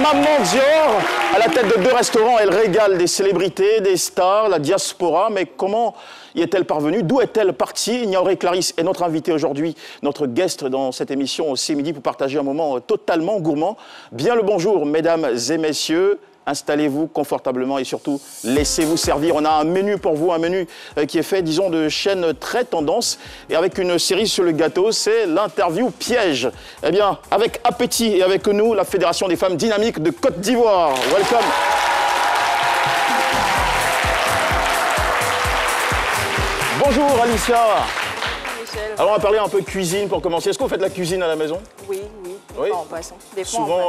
Maman Dior, à la tête de 2 restaurants, elle régale des célébrités, des stars, la diaspora. Mais comment y est-elle parvenue? D'où est-elle partie? Niaouré Clarisse est notre invitée aujourd'hui, notre guest dans cette émission C'est Midi pour partager un moment totalement gourmand. Bien le bonjour, mesdames et messieurs. Installez-vous confortablement et surtout, laissez-vous servir. On a un menu pour vous, un menu qui est fait, disons, de chaîne très tendance. Et avec une cerise sur le gâteau, c'est l'interview piège. Eh bien, avec appétit et avec nous, la Fédération des femmes dynamiques de Côte d'Ivoire. Welcome. Bonjour Alicia. Michel. Alors on va parler un peu cuisine pour commencer. Est-ce que vous faites la cuisine à la maison? Oui, oui. Des fois en passant. Des fois souvent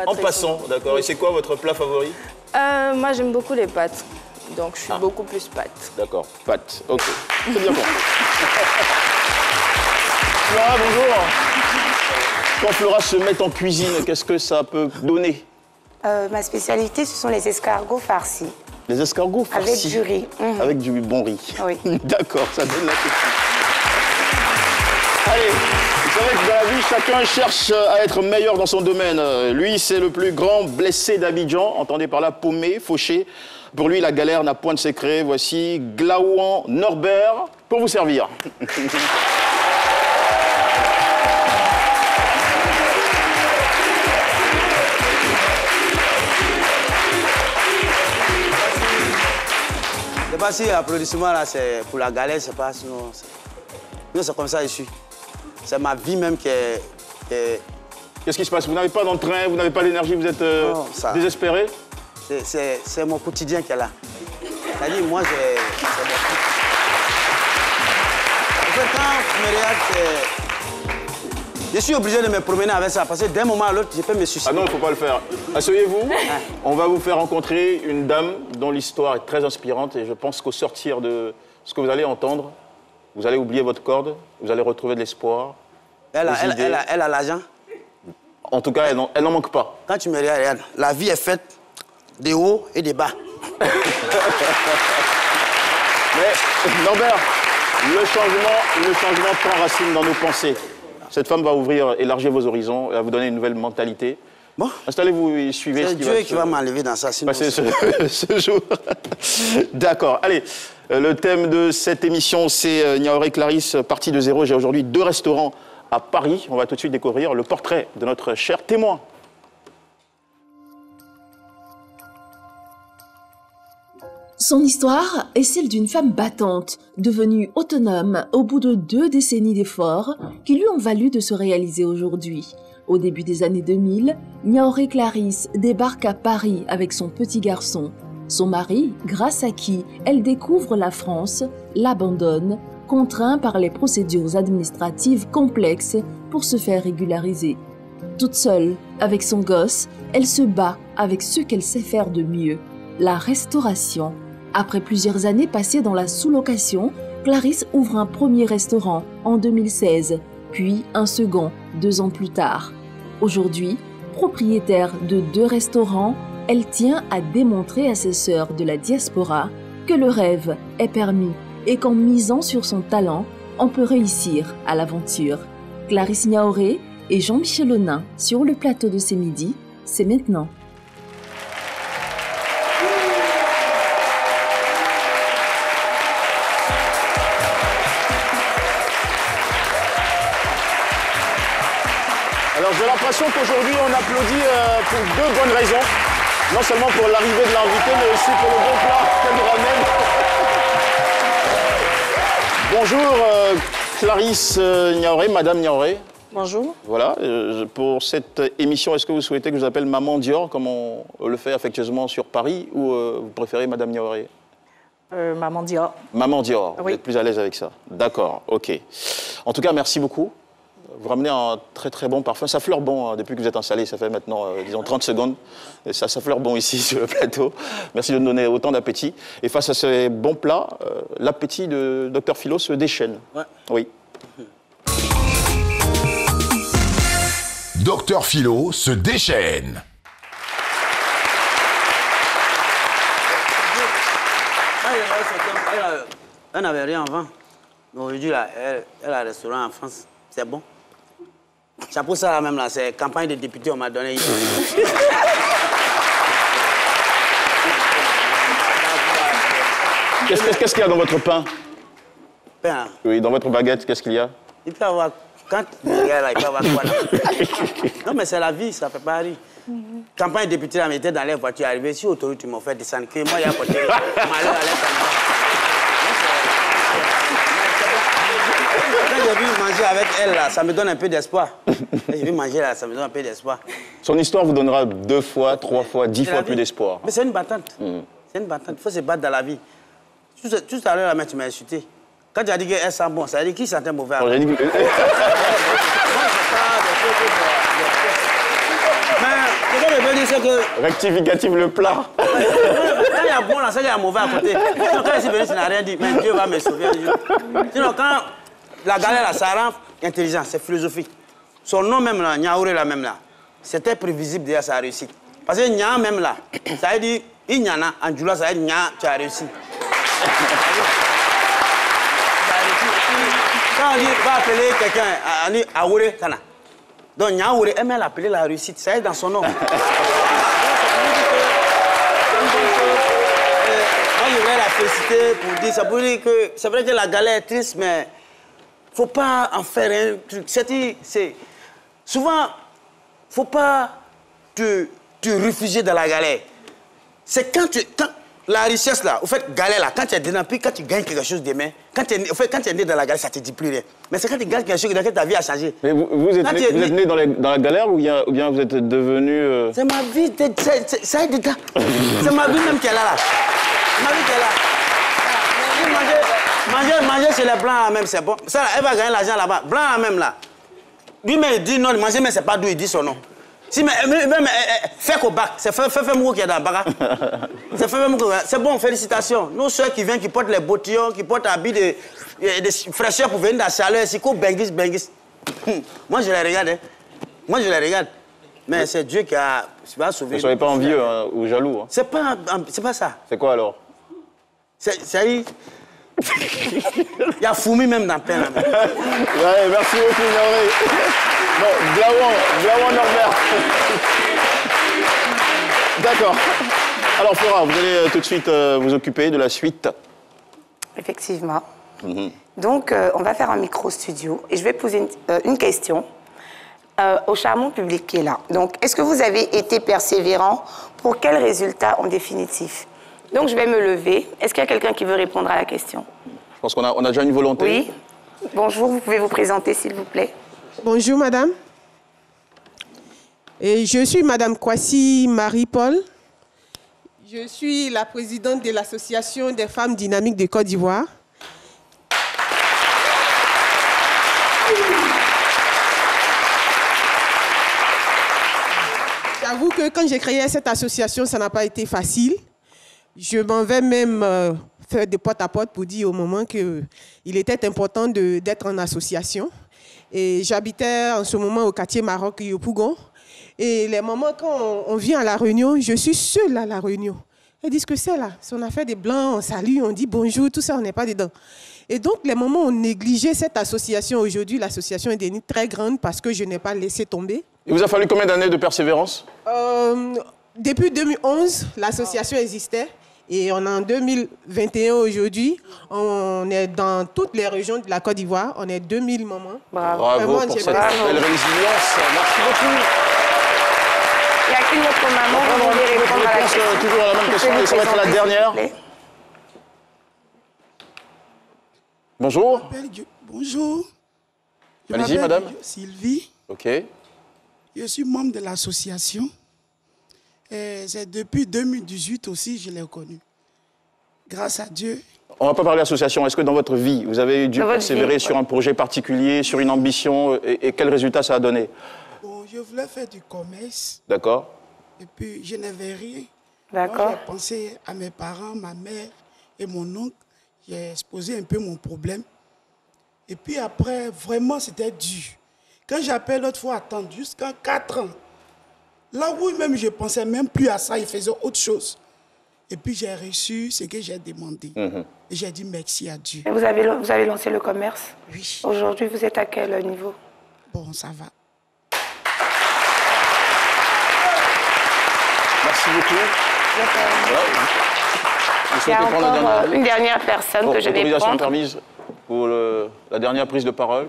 en en passant, d'accord. Oui. Et c'est quoi votre plat favori? Moi, j'aime beaucoup les pâtes. Donc, je suis beaucoup plus pâtes. D'accord, pâtes, ok. C'est bien bon. Flora, bonjour. Quand Flora se met en cuisine, qu'est-ce que ça peut donner? Ma spécialité, ce sont les escargots farcis. Les escargots farcis? Avec du riz. Avec du bon riz. Oui. D'accord, ça donne l'appétit. Allez, vous savez que dans la vie, chacun cherche à être meilleur dans son domaine. Lui, c'est le plus grand blessé d'Abidjan. Entendez par là, paumé, fauché. Pour lui, la galère n'a point de secret. Voici Glaouan Norbert pour vous servir. Je sais pas si l'applaudissement là, c'est pour la galère, c'est pas sinon. Non, c'est comme ça je suis. C'est ma vie même qui est. Qu'est-ce qui se passe? Vous n'avez pas d'entrain, vous n'avez pas d'énergie, vous êtes désespéré? C'est mon quotidien qui est là. C'est-à-dire, moi, c'est mon quotidien. En fait, quand je me regarde, je suis obligé de me promener avec ça parce que d'un moment à l'autre, je peux me suicider. Ah non, il ne faut pas le faire. Asseyez-vous. On va vous faire rencontrer une dame dont l'histoire est très inspirante et je pense qu'au sortir de ce que vous allez entendre, vous allez oublier votre corde, vous allez retrouver de l'espoir. Elle a l'argent. En tout cas, elle n'en manque pas. Quand tu me regardes, la vie est faite de haut et de bas. Mais, Norbert, le changement prend racine dans nos pensées. Cette femme va élargir vos horizons, elle va vous donner une nouvelle mentalité. Bon. Installez-vous et suivez ce C'est qui Dieu va qui va m'enlever dans ça, sinon... passer ce jour. D'accord. Allez, le thème de cette émission, c'est Niaouré Clarisse, partie de zéro. J'ai aujourd'hui 2 restaurants à Paris. On va tout de suite découvrir le portrait de notre cher témoin. Son histoire est celle d'une femme battante, devenue autonome au bout de 2 décennies d'efforts qui lui ont valu de se réaliser aujourd'hui. Au début des années 2000, Niaouré Clarisse débarque à Paris avec son petit garçon. Son mari, grâce à qui elle découvre la France, l'abandonne, contraint par les procédures administratives complexes pour se faire régulariser. Toute seule, avec son gosse, elle se bat avec ce qu'elle sait faire de mieux, la restauration. Après plusieurs années passées dans la sous-location, Clarisse ouvre un premier restaurant en 2016, puis un second 2 ans plus tard. Aujourd'hui, propriétaire de 2 restaurants, elle tient à démontrer à ses sœurs de la diaspora que le rêve est permis et qu'en misant sur son talent, on peut réussir à l'aventure. Clarisse Niaouré et Jean-Michel Onin sur le plateau de C'est Midi, c'est maintenant. Alors j'ai l'impression qu'aujourd'hui on applaudit pour 2 bonnes raisons. Non seulement pour l'arrivée de l'invité, mais aussi pour le bon plat qu'elle nous ramène. Bonjour Clarisse Niaouré, Madame Niaouré. Bonjour. Voilà, pour cette émission, est-ce que vous souhaitez que je vous appelle Maman Dior, comme on le fait affectueusement sur Paris, ou vous préférez Madame Niaouré? Maman Dior. Maman Dior, Oui. vous êtes plus à l'aise avec ça. D'accord, ok. En tout cas, merci beaucoup. Vous ramenez un très très bon parfum. Ça fleure bon hein, depuis que vous êtes installé. Ça fait maintenant, disons, 30 secondes. Et ça fleure bon ici sur le plateau. Merci de nous donner autant d'appétit. Et face à ces bons plats, l'appétit de Dr Philo se déchaîne. Ouais. Oui. Dr Philo se déchaîne. Elle n'avait rien avant. Mais aujourd'hui, elle a un restaurant en France. C'est bon. chapeau ça là même là, c'est campagne de député, on m'a donné. Qu'est-ce qu'il y a dans votre pain? Pain. Oui, dans votre baguette, qu'est-ce qu'il y a? Il peut avoir... Quand il regarde là, il peut avoir quoi là? Non mais c'est la vie, ça fait pas rire. Campagne de député, là, j'étais dans les voitures, arrivé sur l'autoroute, ils m'ont fait descendre. Que moi, il y a à côté, malheur à l'air. Quand j'ai vu manger avec elle, là, ça me donne un peu d'espoir. J'ai vu manger là, ça me donne un peu d'espoir. Son histoire vous donnera 2 fois, 3 fois, 10 fois plus d'espoir. Mais c'est une battante. C'est une battante. Il faut se battre dans la vie. Tout à l'heure, tu m'as insulté. Quand tu as dit qu'elle sent bon, ça veut dire qui sentait mauvais? J'ai dit que... Rectificatif le plat. Quand il y a bon là, ça il y a mauvais à côté. Sinon, quand je suis venu, tu n'as rien dit. Mais Dieu va me sauver un jour. Sinon, quand la galère là, ça rend intelligent, c'est philosophique. Son nom même là, Niaouré là même là, c'était prévisible déjà sa réussite. Parce que Nia même là, ça veut dire, il y en a, en Djoula, ça veut dire Nia, tu as réussi. Quand on dit, va appeler quelqu'un, on dit Aouré, Kana. Donc Niaouré, elle m'a appelé la réussite, ça est dans son nom. Moi, je voulais la féliciter pour dire, ça pour dire que c'est vrai que la galère est triste, mais il ne faut pas en faire un truc. C'est souvent, faut pas te réfugier dans la galère. C'est quand la richesse là, au fait, galère là, quand tu es dedans, puis quand tu gagnes quelque chose demain, quand tu es né dans la galère, ça ne te dit plus rien. Mais c'est quand tu gagnes quelque chose dans lequel ta vie a changé. Mais vous êtes né dans la galère ou bien vous êtes devenu... C'est ma vie, ça est dedans. C'est ma vie même qui est là. Ma vie qui est là. Manger chez les blancs là même, c'est bon. Ça là, elle va gagner l'argent là-bas. Blanc là même là. Lui-même il dit non, manger mais c'est pas d'où il dit son nom. Si mais fait qu'au bac, c'est fait Mouko qui est dans le bac. C'est fait Mouko. C'est bon, félicitations. Nos soeurs qui viennent, qui portent les bottillons, qui portent habits de fraîcheur pour venir dans la chaleur, c'est quoi benguis. Moi je les regarde, hein. Moi je les regarde. Mais c'est Dieu qui a sauvé. Ne soyez pas envieux ou jaloux. Hein. C'est pas ça. C'est quoi alors? Il y a Foumi même dans le pain là. Ouais, merci beaucoup, Niaouré. Bon, Glaouan Norbert. D'accord. Alors, Flora, vous allez tout de suite vous occuper de la suite. Effectivement. Donc, on va faire un micro-studio et je vais poser une question au charmant public qui est là. Donc, est-ce que vous avez été persévérant pour quel résultat en définitif? Donc, je vais me lever. Est-ce qu'il y a quelqu'un qui veut répondre à la question? Je pense qu'on a déjà une volonté. Oui. Bonjour, vous pouvez vous présenter, s'il vous plaît. Bonjour, madame. Et je suis madame Kwasi Marie-Paul. Je suis la présidente de l'Association des femmes dynamiques de Côte d'Ivoire. J'avoue que quand j'ai créé cette association, ça n'a pas été facile. Je m'en vais même faire des porte-à-porte pour dire au moment qu'il était important d'être en association. Et j'habitais en ce moment au quartier Maroc, au Pougon. Et les moments quand on vient à la réunion, je suis seule à la réunion. Ils disent que c'est là. Si on a fait des blancs, on salue, on dit bonjour, tout ça, on n'est pas dedans. Et donc, les moments où on négligeait cette association, aujourd'hui, l'association est devenue très grande parce que je n'ai pas laissé tomber. Il vous a fallu combien d'années de persévérance? Depuis 2011, l'association existait. Et on est en 2021 aujourd'hui. On est dans toutes les régions de la Côte d'Ivoire. On est 2000 mamans. Bravo pour cette belle résilience. Merci beaucoup. Il n'y a qu'une autre maman qui voulait répondre à la question. Toujours à la même question, et ça va être la dernière. Bonjour. Bonjour. Allez-y, madame. Sylvie. OK. Je suis membre de l'association. C'est depuis 2018 aussi, je l'ai connu. Grâce à Dieu. On ne va pas parler d'association. Est-ce que dans votre vie, vous avez dû persévérer sur un projet particulier, sur une ambition, et quel résultat ça a donné? Bon, je voulais faire du commerce. D'accord. Et puis, je n'avais rien. D'accord. J'ai pensé à mes parents, ma mère et mon oncle. J'ai exposé un peu mon problème. Et puis après, vraiment, c'était dur. Quand j'appelle l'autre fois, attendre jusqu'à 4 ans. Là où même je ne pensais même plus à ça, il faisait autre chose. Et puis j'ai reçu ce que j'ai demandé. Et j'ai dit merci à Dieu. Et vous avez lancé le commerce? Oui. Aujourd'hui, vous êtes à quel niveau? Bon, ça va. Merci beaucoup. Voilà. Vous Il y souhaitez a prendre encore une dernière personne que je vais autorisation prendre. permise pour la dernière prise de parole.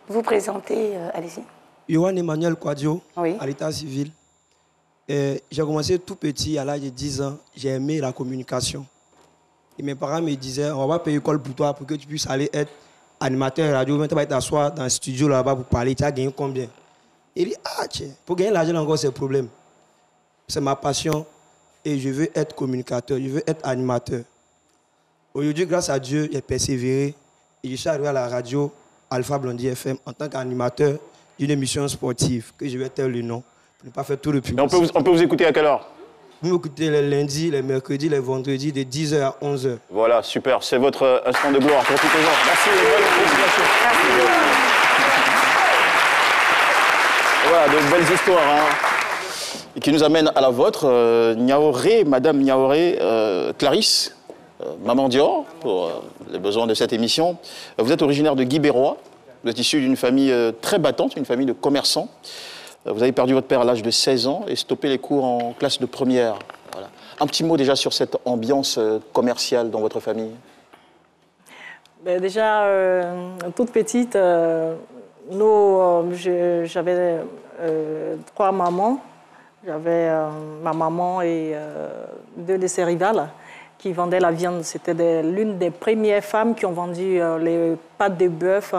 Vous présentez, allez-y. Yohan Emmanuel Quadio, Oui. à l'état civil. J'ai commencé tout petit, à l'âge de 10 ans. J'ai aimé la communication. Et mes parents me disaient, on va payer l'école pour toi pour que tu puisses aller être animateur radio. Maintenant, tu vas t'asseoir dans le studio là-bas pour parler. Tu as gagné combien? Il dit, ah tiens, pour gagner l'argent encore, c'est le problème. C'est ma passion et je veux être communicateur, je veux être animateur. Aujourd'hui, grâce à Dieu, j'ai persévéré et je suis arrivé à la radio Alpha Blondie FM en tant qu'animateur d'une émission sportive que je vais taire le nom pour ne pas faire tout le public. On peut vous écouter à quelle heure? Vous m'écoutez les lundis, les mercredis, les vendredis de 10h à 11h. Voilà, super. C'est votre instant de gloire. Profitez-en. Merci et bonne félicitations. Voilà, de belles histoires, hein, qui nous amènent à la vôtre. Niaoré, Madame Niaoré, Clarisse, Maman Dior, pour les besoins de cette émission. Vous êtes originaire de Guibérois. Vous êtes issu d'une famille très battante, une famille de commerçants. Vous avez perdu votre père à l'âge de 16 ans et stoppé les cours en classe de première. Voilà. Un petit mot déjà sur cette ambiance commerciale dans votre famille. Ben déjà, toute petite, j'avais 3 mamans. J'avais ma maman et 2 de ses rivales qui vendaient la viande. C'était l'une des premières femmes qui ont vendu les pâtes de bœuf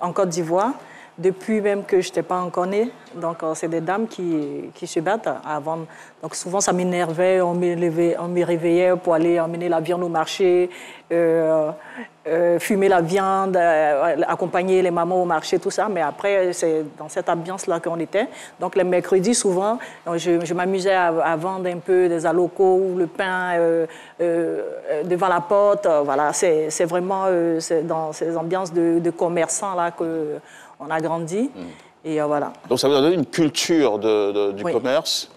en Côte d'Ivoire. Depuis même que je n'étais pas encore née. Donc, c'est des dames qui se battent à vendre. Donc, souvent, ça m'énervait. On me réveillait pour aller emmener la viande au marché, fumer la viande, accompagner les mamans au marché, tout ça. Mais après, c'est dans cette ambiance-là qu'on était. Donc, les mercredis, souvent, je m'amusais à vendre un peu des alocos ou le pain devant la porte. Voilà, c'est vraiment dans ces ambiances de commerçants-là que... On a grandi et voilà. Donc ça vous a donné une culture du commerce?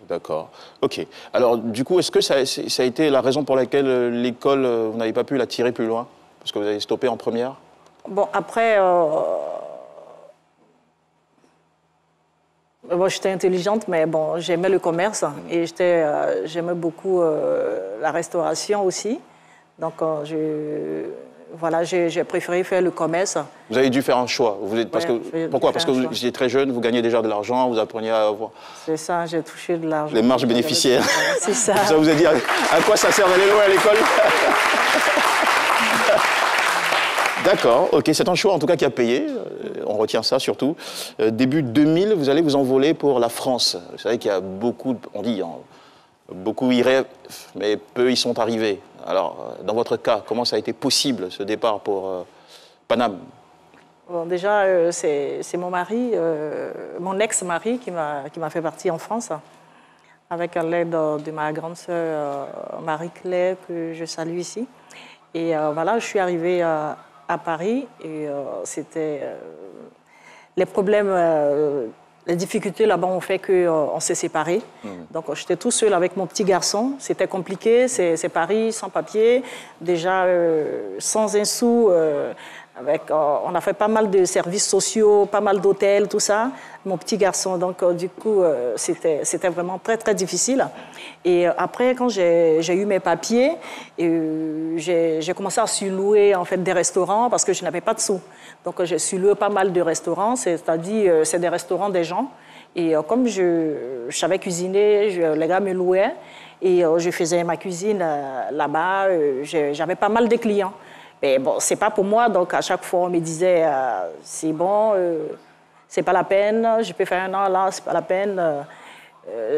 D'accord. OK. Alors du coup, est-ce que ça a été la raison pour laquelle l'école, vous n'avez pas pu la tirer plus loin? Parce que vous avez stoppé en première? Bon, après, j'étais intelligente, mais bon, j'aimais le commerce et j'aimais beaucoup la restauration aussi. Donc voilà, j'ai préféré faire le commerce. Vous avez dû faire un choix. Pourquoi? Parce que vous étiez très jeune, vous gagnez déjà de l'argent, vous appreniez à avoir... C'est ça, j'ai touché de l'argent. Les marges bénéficiaires. C'est ça. Ça vous a dit à quoi ça sert d'aller loin à l'école? D'accord, ok, c'est un choix en tout cas qui a payé, on retient ça surtout. Début 2000, vous allez vous envoler pour la France. Vous savez qu'il y a beaucoup, on dit, beaucoup y rêvent, mais peu y sont arrivés. Alors, dans votre cas, comment ça a été possible, ce départ pour Paname? Bon, déjà, c'est mon mari, mon ex-mari qui m'a fait partir en France, avec l'aide de ma grande sœur Marie-Claire, que je salue ici. Et voilà, je suis arrivée à Paris et c'était... les problèmes... les difficultés là-bas ont fait qu'on s'est séparés. Donc, j'étais tout seul avec mon petit garçon. C'était compliqué, c'est Paris, sans papier. Déjà, sans un sou. On a fait pas mal de services sociaux, pas mal d'hôtels, tout ça. Mon petit garçon, donc, du coup, c'était vraiment très, très difficile. Et après, quand j'ai eu mes papiers, j'ai commencé à surlouer, en fait, des restaurants parce que je n'avais pas de sous. Donc, j'ai surloué pas mal de restaurants, c'est-à-dire, c'est des restaurants des gens. Et comme je savais cuisiner, les gars me louaient et je faisais ma cuisine là-bas. J'avais pas mal de clients. Mais bon, c'est pas pour moi, donc à chaque fois, on me disait, c'est bon, c'est pas la peine, je peux faire un an là, c'est pas la peine,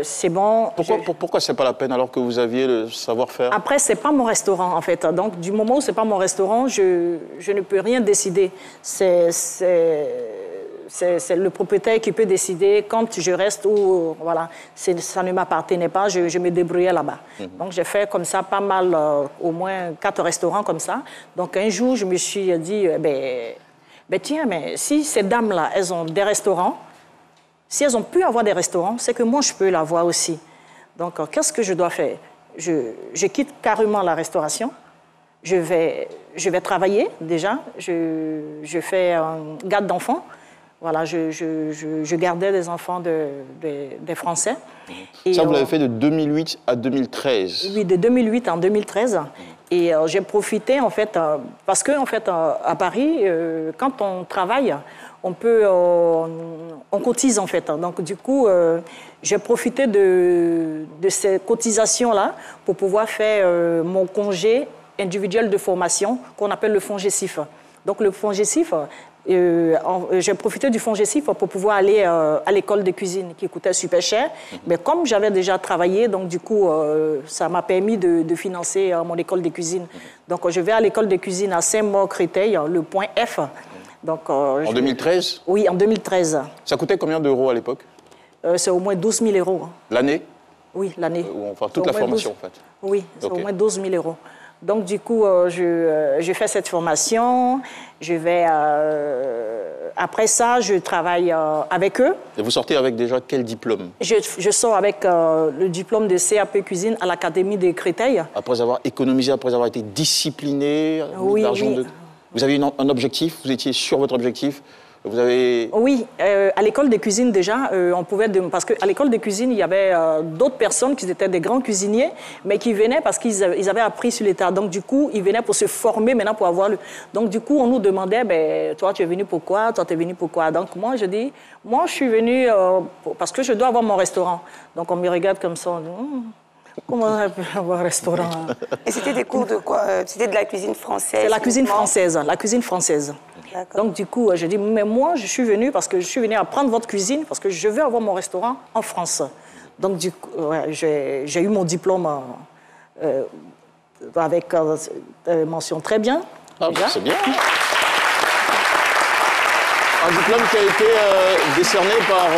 c'est bon. Pourquoi c'est pas la peine alors que vous aviez le savoir-faire? Après, c'est pas mon restaurant, en fait. Donc, du moment où c'est pas mon restaurant, je ne peux rien décider. C'est le propriétaire qui peut décider quand je reste ou voilà, ça ne m'appartenait pas, je me débrouillais là-bas. Donc j'ai fait comme ça pas mal, au moins 4 restaurants comme ça. Donc un jour, je me suis dit, tiens, mais si ces dames-là, elles ont des restaurants, si elles ont pu avoir des restaurants, c'est que moi, je peux l'avoir aussi. Donc qu'est-ce que je dois faire? Je quitte carrément la restauration. Je vais travailler déjà. Je fais garde d'enfants. Voilà, je gardais des enfants des Français. Et, ça, vous l'avez fait de 2008 à 2013. Oui, de 2008 en 2013. Et j'ai profité, en fait, parce qu'en fait, à Paris, quand on travaille, on cotise, en fait. Donc, du coup, j'ai profité de ces cotisations-là pour pouvoir faire mon congé individuel de formation qu'on appelle le FONGECIF. Donc, le FONGECIF, j'ai profité du FONGECIF pour pouvoir aller à l'école de cuisine qui coûtait super cher. Mais comme j'avais déjà travaillé, donc du coup, ça m'a permis de financer mon école de cuisine. Donc, je vais à l'école de cuisine à Saint-Maur-Créteil, le point F. Donc, en 2013? Oui, en 2013. Ça coûtait combien d'euros à l'époque? C'est au moins 12 000 euros. L'année? Oui, l'année. Enfin, toute la formation, en fait. Oui, c'est au moins 12 000 euros. Donc, du coup, je fais cette formation. Je vais... après ça, je travaille avec eux. Et vous sortez avec déjà quel diplôme? Je sors avec le diplôme de CAP Cuisine à l'Académie de Créteil. Après avoir économisé, après avoir été discipliné, oui, oui. Vous avez un objectif? Vous étiez sur votre objectif? Vous avez... Oui, à l'école de cuisine déjà, on pouvait... Parce qu'à l'école de cuisine, il y avait d'autres personnes qui étaient des grands cuisiniers, mais qui venaient parce qu'ils avaient appris sur l'État. Donc, du coup, ils venaient pour se former maintenant pour avoir le... Donc, du coup, on nous demandait, ben, toi, tu es venu pourquoi? Toi, tu es venu pourquoi? Donc, moi, je dis, moi, je suis venu parce que je dois avoir mon restaurant. Donc, on me regarde comme ça, on dit, comment on peut avoir un restaurant? Et c'était des cours de quoi? C'était de la cuisine française? C'est la cuisine française, la cuisine française. Donc, du coup, je dis, mais moi, je suis venue parce que je suis venue apprendre votre cuisine parce que je veux avoir mon restaurant en France. Donc, du coup, ouais, j'ai eu mon diplôme avec mention très bien. Ah, c'est bien. Un diplôme qui a été décerné par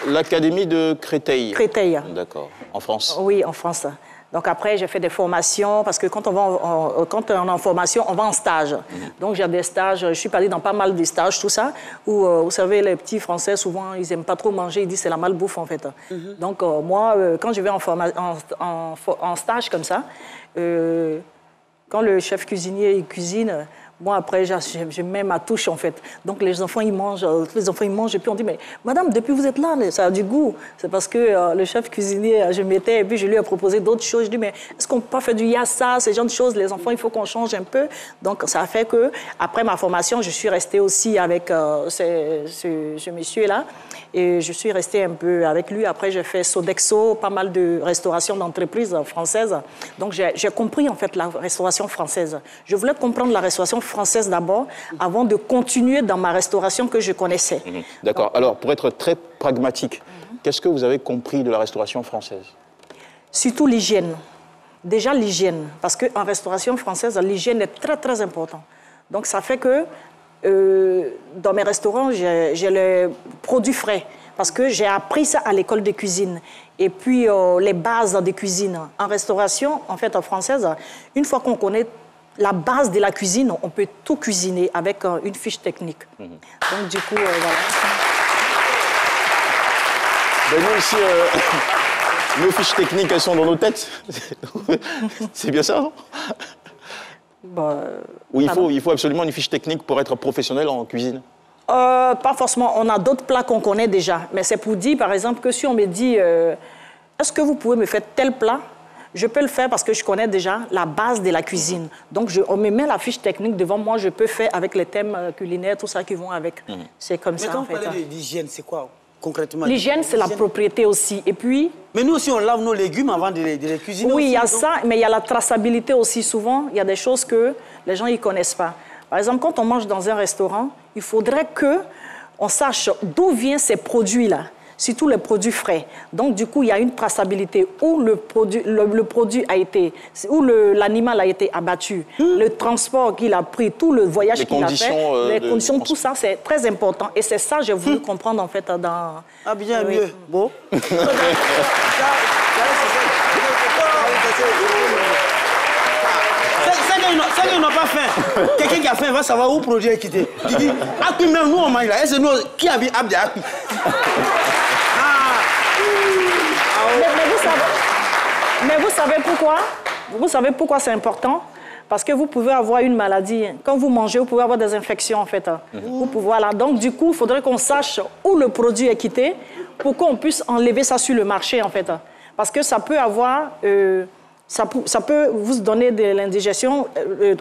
l'Académie de Créteil. Créteil. D'accord. En France? Oui, en France. Donc après, j'ai fait des formations, parce que quand on est en formation, on va en stage. Donc j'ai des stages, je suis allée dans pas mal de stages, tout ça, où, vous savez, les petits Français, souvent, ils n'aiment pas trop manger, ils disent c'est la malbouffe, en fait. Donc moi, quand je vais en stage comme ça, quand le chef cuisinier cuisine, moi, après, je mets ma touche, en fait. Donc, les enfants, ils mangent, et puis on dit, mais madame, depuis que vous êtes là, ça a du goût. C'est parce que le chef cuisinier, je mettais, et puis je lui ai proposé d'autres choses. Je dis, mais est-ce qu'on peut pas faire du yassa, ces genres de choses? Les enfants, il faut qu'on change un peu. Donc, ça a fait que, après ma formation, je suis restée aussi avec ce monsieur-là. Et je suis restée un peu avec lui. Après, j'ai fait Sodexo, pas mal de restauration d'entreprises françaises. Donc, j'ai compris, en fait, la restauration française. Je voulais comprendre la restauration française d'abord, avant de continuer dans ma restauration que je connaissais. D'accord. Alors, pour être très pragmatique, qu'est-ce que vous avez compris de la restauration française? Surtout l'hygiène. Déjà l'hygiène, parce qu'en restauration française, l'hygiène est très, très importante. Donc, ça fait que dans mes restaurants, j'ai les produits frais, parce que j'ai appris ça à l'école de cuisine. Et puis, les bases de cuisine. En restauration, en fait, en française, une fois qu'on connaît la base de la cuisine, on peut tout cuisiner avec une fiche technique. Donc, du coup, voilà. Ben, nous, ici, nos fiches techniques, elles sont dans nos têtes. C'est bien ça, non? Oui, il faut absolument une fiche technique pour être professionnel en cuisine. Pas forcément. On a d'autres plats qu'on connaît déjà. Mais c'est pour dire, par exemple, que si on me dit est-ce que vous pouvez me faire tel plat? Je peux le faire parce que je connais déjà la base de la cuisine. Donc, on me met la fiche technique devant moi, je peux faire avec les thèmes culinaires, tout ça qui vont avec. C'est comme ça, en fait. Mais quand on parle de l'hygiène, c'est quoi concrètement? L'hygiène, c'est la propriété aussi. Et puis... Mais nous aussi, on lave nos légumes avant de les cuisiner. Oui, il y a donc... ça, mais il y a la traçabilité aussi. Souvent, il y a des choses que les gens ne connaissent pas. Par exemple, quand on mange dans un restaurant, il faudrait qu'on sache d'où viennent ces produits-là. Surtout les produits frais. Donc, du coup, il y a une traçabilité où le produit a été, où l'animal a été abattu, le transport qu'il a pris, tout le voyage qu'il a fait, les conditions, tout ça, c'est très important. Et c'est ça que j'ai voulu comprendre, en fait, dans... Ah, bien, mieux. Bon. Ça qu'ils n'ont pas faim. Quelqu'un qui a faim va savoir où le produit est quitté. Il dit, Akpi, même nous, on mange là. Et c'est nous qui a vu Abdi Akpi. Mais vous savez pourquoi? Vous savez pourquoi c'est important? Parce que vous pouvez avoir une maladie. Quand vous mangez, vous pouvez avoir des infections, en fait. Vous pouvez, voilà. Donc, du coup, il faudrait qu'on sache où le produit est quitté pour qu'on puisse enlever ça sur le marché, en fait. Parce que ça peut avoir... ça peut vous donner de l'indigestion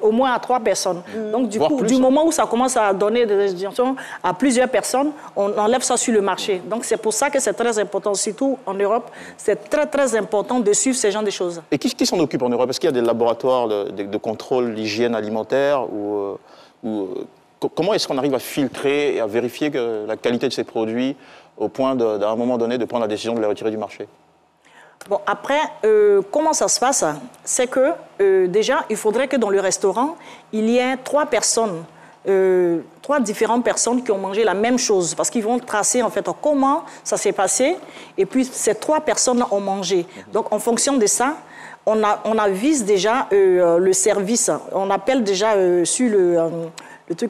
au moins à 3 personnes. Donc, du coup, du moment où ça commence à donner des indigestions à plusieurs personnes, on enlève ça sur le marché. Donc, c'est pour ça que c'est très important, surtout en Europe, c'est très, très important de suivre ce genre de choses. Et qui s'en occupe en Europe? Est-ce qu'il y a des laboratoires de contrôle d'hygiène alimentaire comment est-ce qu'on arrive à filtrer et à vérifier que la qualité de ces produits au point, à un moment donné, de prendre la décision de les retirer du marché? Bon, après, comment ça se passe? C'est que, déjà, il faudrait que dans le restaurant, il y ait 3 personnes, 3 différentes personnes qui ont mangé la même chose. Parce qu'ils vont tracer, en fait, comment ça s'est passé. Et puis, ces 3 personnes ont mangé. Donc, en fonction de ça, on avise déjà le service. On appelle déjà sur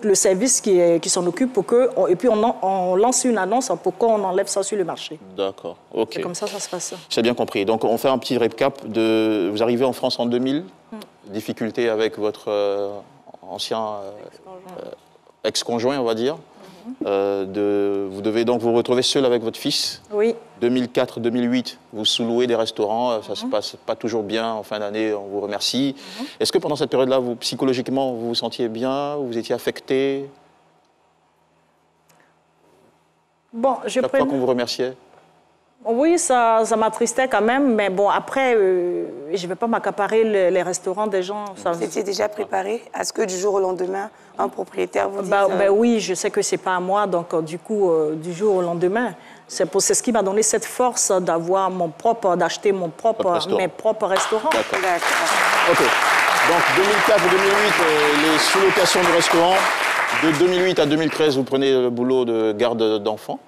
le service qui s'en occupe pour que... Et puis, on lance une annonce pour qu'on enlève ça sur le marché. D'accord, OK. C'est comme ça se passe. J'ai bien compris. Donc, on fait un petit récap. Vous arrivez en France en 2000, difficulté avec votre ancien ex-conjoint, on va dire. Vous devez donc vous retrouver seul avec votre fils. Oui. 2004-2008, vous sous-louez des restaurants, ça se passe pas toujours bien en fin d'année, on vous remercie. Est-ce que pendant cette période-là, psychologiquement, vous vous sentiez bien, vous étiez affecté? Bon, chaque fois qu'on vous remerciait? Oui, ça m'attristait quand même, mais bon, après, je ne vais pas m'accaparer les restaurants des gens. Vous étiez déjà préparé à ce que du jour au lendemain, un propriétaire vous dise... Oui, je sais que ce n'est pas à moi, donc du coup, du jour au lendemain, c'est ce qui m'a donné cette force d'avoir d'acheter mes propres restaurants. D'accord. OK. Donc, 2004-2008, les sous-locations de restaurants. De 2008 à 2013, vous prenez le boulot de garde d'enfants.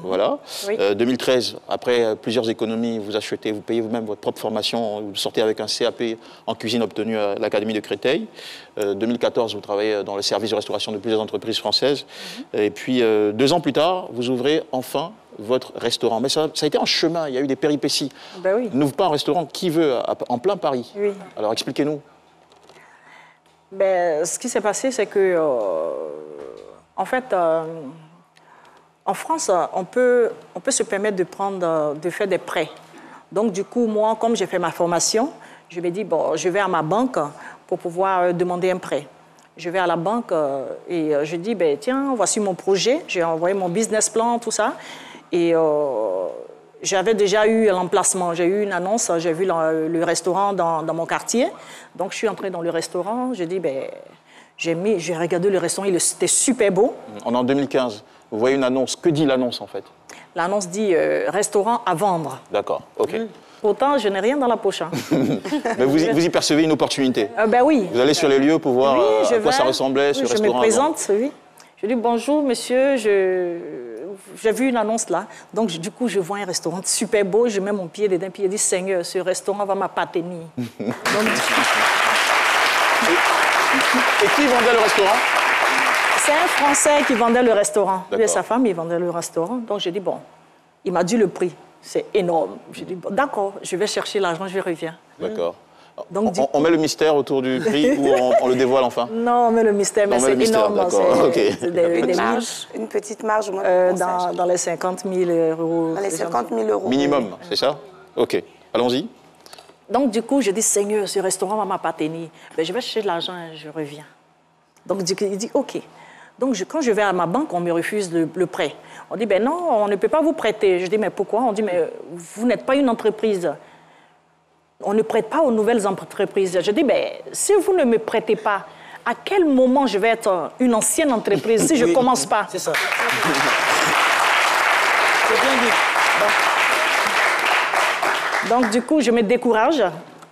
Voilà. Oui. 2013, après plusieurs économies, vous achetez, vous payez vous-même votre propre formation, vous sortez avec un CAP en cuisine obtenu à l'Académie de Créteil. 2014, vous travaillez dans le service de restauration de plusieurs entreprises françaises. Et puis, 2 ans plus tard, vous ouvrez enfin votre restaurant. Mais ça a été un chemin, il y a eu des péripéties. Ben oui. N'ouvre pas un restaurant qui veut en plein Paris. Oui. Alors, expliquez-nous. Ben, ce qui s'est passé, c'est que, en fait... En France, on peut se permettre de faire des prêts. Donc, du coup, moi, comme j'ai fait ma formation, je me dis, bon, je vais à ma banque pour pouvoir demander un prêt. Je vais à la banque et je dis, ben, tiens, voici mon projet. J'ai envoyé mon business plan, tout ça. Et j'avais déjà eu l'emplacement. J'ai eu une annonce, j'ai vu le restaurant dans mon quartier. Donc, je suis entrée dans le restaurant. Je dis, ben, j'ai regardé le restaurant, il était super beau. On est en 2015. Vous voyez une annonce. Que dit l'annonce, en fait? L'annonce dit restaurant à vendre. D'accord, OK. Pourtant, je n'ai rien dans la poche. Hein. Mais vous y percevez une opportunité? Ben oui. Vous allez sur les lieux pour voir à quoi ça ressemblait, ce restaurant? Je me présente, oui. Je dis bonjour, monsieur, j'ai vu une annonce là. Donc, du coup, je vois un restaurant super beau, je mets mon pied dedans, puis il dit, Seigneur, ce restaurant va m'appartenir. Et qui vendait le restaurant? C'est un Français qui vendait le restaurant. Lui et sa femme, ils vendaient le restaurant. Donc, j'ai dit, bon, il m'a dit le prix. C'est énorme. J'ai dit, bon, d'accord, je vais chercher l'argent, je reviens. D'accord. On met le mystère autour du prix ou on le dévoile enfin? Non, on met le mystère, mais c'est énorme. C'est une petite marge dans les 50 000 euros. Dans les 50 000 euros. Minimum, c'est ça? OK. Allons-y. Donc, du coup, je dis, Seigneur, ce restaurant va m'appartenir. Ben, je vais chercher de l'argent et je reviens. Donc, il dit, OK. Donc, quand je vais à ma banque, on me refuse le prêt. On dit, ben non, on ne peut pas vous prêter. Je dis, mais pourquoi? On dit, mais vous n'êtes pas une entreprise. On ne prête pas aux nouvelles entreprises. Je dis, ben si vous ne me prêtez pas, à quel moment je vais être une ancienne entreprise si je ne commence pas? C'est ça. C'est bien dit. Donc, du coup, je me décourage.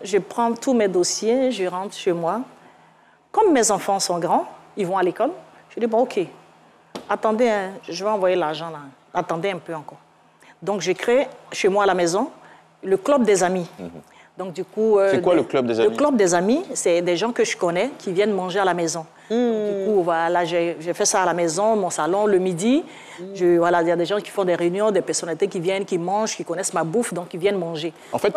Je prends tous mes dossiers, je rentre chez moi. Comme mes enfants sont grands, ils vont à l'école. Je dis, bon, OK, attendez, hein, je vais envoyer l'argent là. Attendez un peu encore. Donc, je crée chez moi à la maison le club des amis. Donc, du coup... c'est quoi le club des amis? Le club des amis, c'est des gens que je connais qui viennent manger à la maison. Du coup, voilà, j'ai fait ça à la maison, mon salon, le midi. Voilà, il y a des gens qui font des réunions, des personnalités qui viennent, qui mangent, qui connaissent ma bouffe, donc qui viennent manger. En fait,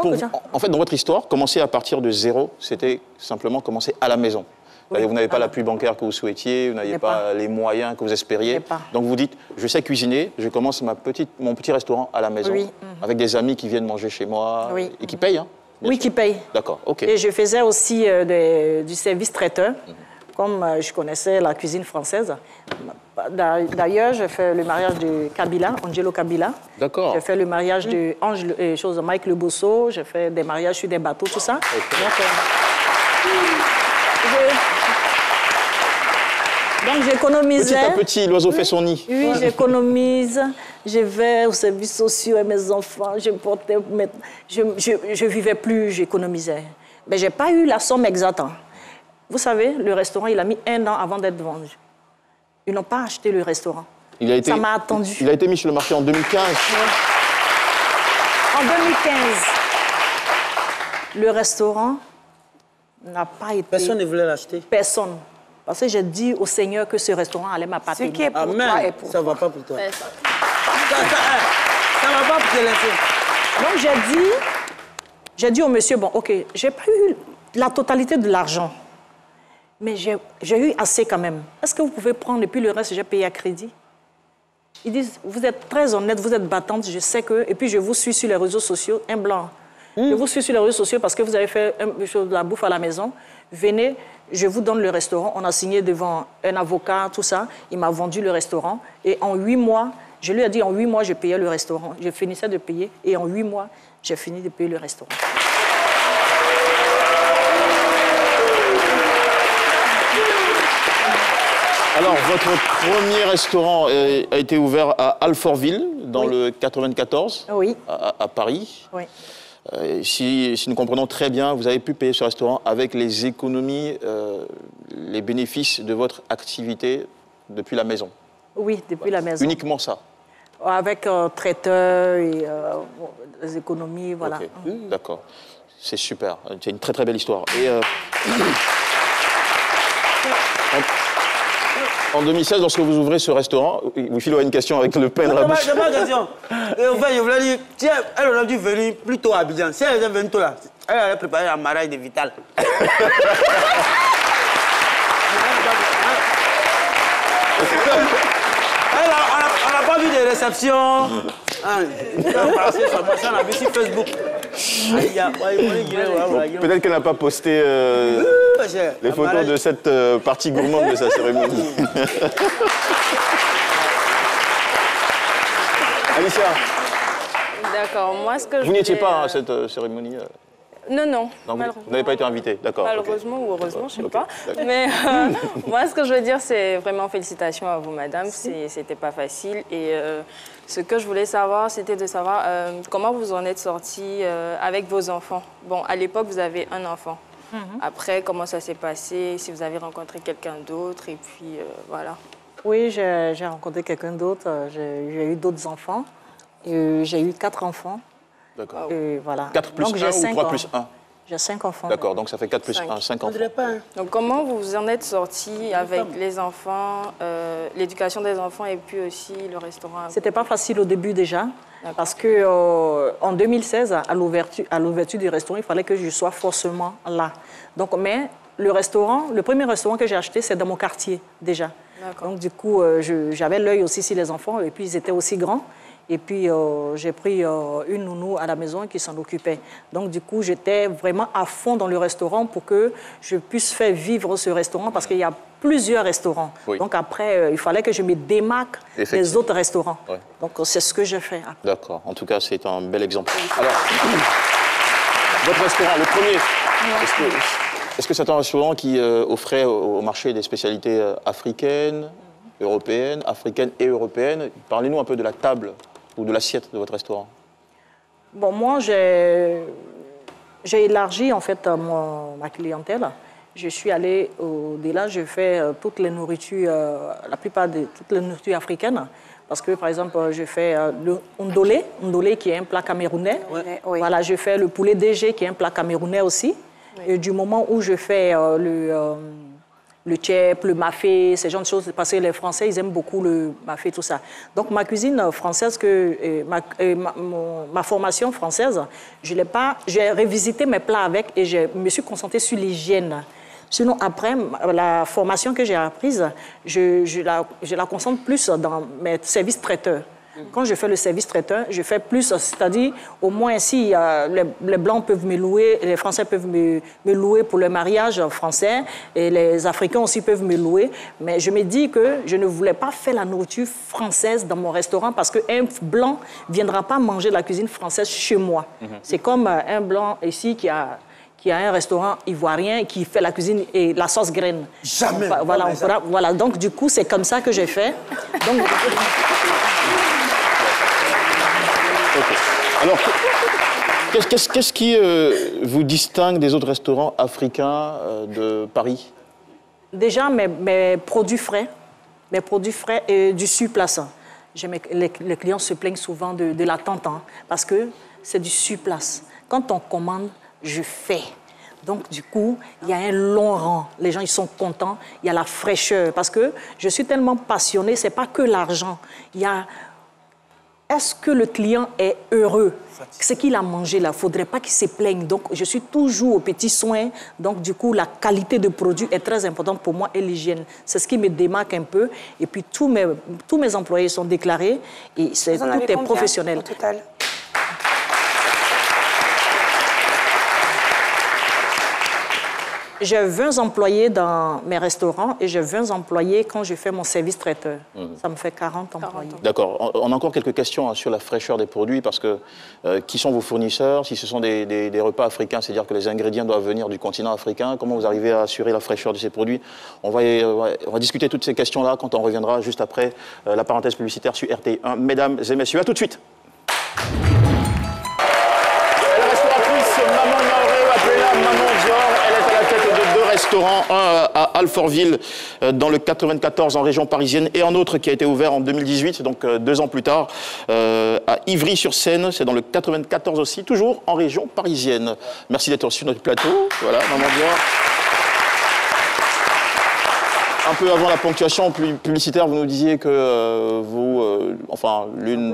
dans votre histoire, commencer à partir de zéro, c'était simplement commencer à la maison. Oui, vous n'avez pas l'appui bancaire que vous souhaitiez, vous n'aviez pas les moyens que vous espériez. Donc vous dites, je sais cuisiner, je commence mon petit restaurant à la maison, avec des amis qui viennent manger chez moi et qui payent. Hein, oui, qui payent. D'accord, ok. Et je faisais aussi du service traiteur, comme je connaissais la cuisine française. D'ailleurs, j'ai fait le mariage de Kabila, Angelo Kabila. D'accord. J'ai fait le mariage de Mike Le Bosso, j'ai fait des mariages sur des bateaux, tout ça. Donc j'économisais. Petit à petit, l'oiseau fait son nid. Oui, j'économise. Je vais aux services sociaux et mes enfants. Je vivais plus, j'économisais. Mais je n'ai pas eu la somme exacte. Hein. Vous savez, le restaurant, il a mis 1 an avant d'être vendu. Ils n'ont pas acheté le restaurant. Ça m'a attendu. Il a été mis sur le marché en 2015. En 2015, le restaurant n'a pas été... Personne ne voulait l'acheter. Personne. Parce que j'ai dit au Seigneur que ce restaurant allait m'appartenir. Ce qui est pour toi et pour ça ne va pas pour toi. Ça ne va pas pour te laisser. Donc j'ai dit au monsieur, bon, OK, j'ai pas eu la totalité de l'argent, mais j'ai eu assez quand même. Est-ce que vous pouvez prendre et puis le reste, j'ai payé à crédit? Ils disent, vous êtes très honnête, vous êtes battante, je sais que... Et puis je vous suis sur les réseaux sociaux, un blanc. Je vous suis sur les réseaux sociaux parce que vous avez fait de la bouffe à la maison. Venez, je vous donne le restaurant. On a signé devant un avocat, tout ça. Il m'a vendu le restaurant. Et en 8 mois, je lui ai dit, en 8 mois, je payais le restaurant. Je finissais de payer. Et en 8 mois, j'ai fini de payer le restaurant. Alors, votre premier restaurant a été ouvert à Alfortville, dans le 94, à Paris. Oui. Si nous comprenons très bien, vous avez pu payer ce restaurant avec les économies, les bénéfices de votre activité depuis la maison. Oui, depuis la maison. Uniquement ça. Avec traiteur et les économies, voilà. Okay. D'accord. C'est super. C'est une très très belle histoire. Et, en 2016, lorsque vous ouvrez ce restaurant, Philo a une question avec le pain de la bouche. Je n'ai pas de question. Et en fait, je voulais dire, tiens, elle aurait dû venir plus tôt à Abidjan. Si elle était venue tôt là, elle allait préparer la mariage de Vital. On n'a pas vu de réception. On a vu sur Facebook. Peut-être qu'elle n'a pas posté les photos de cette partie gourmande de sa cérémonie. Alicia. D'accord, moi ce que je Vous n'étiez pas à cette cérémonie Non, non. Vous n'avez pas été invité, d'accord. Malheureusement ou heureusement, je ne sais pas. Mais moi, ce que je veux dire, c'est vraiment félicitations à vous, madame. C'était pas facile. Et ce que je voulais savoir, c'était de savoir comment vous en êtes sortie avec vos enfants. Bon, à l'époque, vous avez un enfant. Après, comment ça s'est passé? Si vous avez rencontré quelqu'un d'autre, et puis voilà. Oui, j'ai rencontré quelqu'un d'autre. J'ai eu d'autres enfants. J'ai eu 4 enfants. D'accord. Voilà. 4 plus donc, 1 ou 3 plus 1? J'ai 5 enfants. D'accord, donc ça fait 4 plus 1, 5 enfants. Donc comment vous en êtes sorti avec les enfants, l'éducation des enfants et puis aussi le restaurant? C'était pas facile au début déjà, parce que en 2016, à l'ouverture du restaurant, il fallait que je sois forcément là. Donc, mais le premier restaurant que j'ai acheté, c'est dans mon quartier déjà. Donc du coup, j'avais l'œil aussi sur les enfants et puis ils étaient aussi grands. Et puis, j'ai pris une nounou à la maison qui s'en occupait. Donc, du coup, j'étais vraiment à fond dans le restaurant pour que je puisse faire vivre ce restaurant parce qu'il y a plusieurs restaurants. Oui. Donc, après, il fallait que je me démarque des autres restaurants. Oui. Donc, c'est ce que j'ai fait. D'accord. En tout cas, c'est un bel exemple. Alors, votre restaurant, le premier, est-ce que c'est un restaurant qui offrait au marché des spécialités africaines, européennes, africaines et européennes? Parlez-nous un peu de la table ou de l'assiette de votre restaurant. Bon, moi, j'ai élargi, en fait, ma clientèle. Je suis allée au-delà, je fais toutes les nourritures, la plupart de toutes les nourritures africaines, Parce que, par exemple, je fais le ndolé qui est un plat camerounais. Oui. Voilà, je fais le poulet DG qui est un plat camerounais aussi. Oui. Et du moment où je fais le tchèp, le mafé, ces genres de choses, parce que les Français, ils aiment beaucoup le mafé, tout ça. Donc, ma cuisine française, ma formation française, j'ai revisité mes plats avec et je me suis concentrée sur l'hygiène. Sinon, après, la formation que j'ai apprise, je la concentre plus dans mes services traiteurs. Quand je fais le service traiteur, je fais plus, c'est-à-dire, au moins, si les Blancs peuvent me louer, les Français peuvent me louer pour le mariage français, et les Africains aussi peuvent me louer. Mais je me dis que je ne voulais pas faire la nourriture française dans mon restaurant parce qu'un Blanc ne viendra pas manger la cuisine française chez moi. C'est comme un Blanc ici qui a un restaurant ivoirien qui fait la cuisine et la sauce graine. Jamais. Voilà, donc du coup, c'est comme ça que j'ai fait. Donc, okay. Alors, qu'est-ce qui vous distingue des autres restaurants africains de Paris? Déjà, mes produits frais et du surplace. Les clients se plaignent souvent de l'attente, parce que c'est du surplace. Quand on commande, je fais. Donc, du coup, il y a un long rang. Les gens, ils sont contents. Il y a la fraîcheur. Parce que je suis tellement passionnée, ce n'est pas que l'argent. Il y a... Est-ce que le client est heureux? Ce qu'il a mangé, là, il ne faudrait pas qu'il se plaigne. Donc, je suis toujours aux petits soins. Donc, du coup, la qualité de produit est très importante pour moi et l'hygiène. C'est ce qui me démarque un peu. Et puis, tous mes employés sont déclarés et tout est professionnel. Au total? J'ai 20 employés dans mes restaurants et j'ai 20 employés quand je fais mon service traiteur. Ça me fait 40 employés. D'accord. On a encore quelques questions sur la fraîcheur des produits parce que qui sont vos fournisseurs? Si ce sont des repas africains, c'est-à-dire que les ingrédients doivent venir du continent africain, comment vous arrivez à assurer la fraîcheur de ces produits? On va discuter toutes ces questions-là quand on reviendra juste après la parenthèse publicitaire sur RTI1. Mesdames et messieurs, à tout de suite. Restaurant, un à Alfortville, dans le 94 en région parisienne, et un autre qui a été ouvert en 2018, donc 2 ans plus tard, à Ivry-sur-Seine, c'est dans le 94 aussi, toujours en région parisienne. Merci d'être sur notre plateau. Voilà, Maman Dior. Un peu avant la ponctuation publicitaire, vous nous disiez que l'une